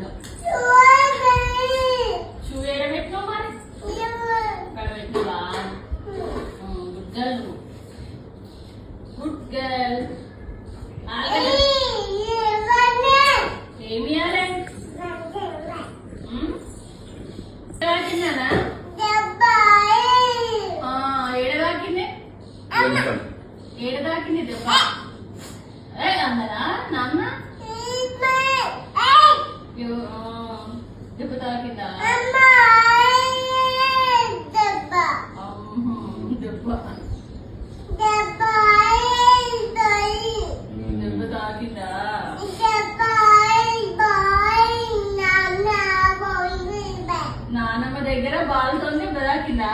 దానిలో షూ ఎడబెట్టినావు మరి అక్కడ పెట్టినవా గుడ్ గర్ల్ గుడ్ గర్ల్ ఏమి తాకిందా ఏడదాకింది ఏడదాకింది దెబ్బ అందరా నాన్న దెబ్బ తాకిందా దెబ్బ దెబ్బ తాకిందా నానమ్మ దగ్గర బాల్తో దెబ్బ తాకిందా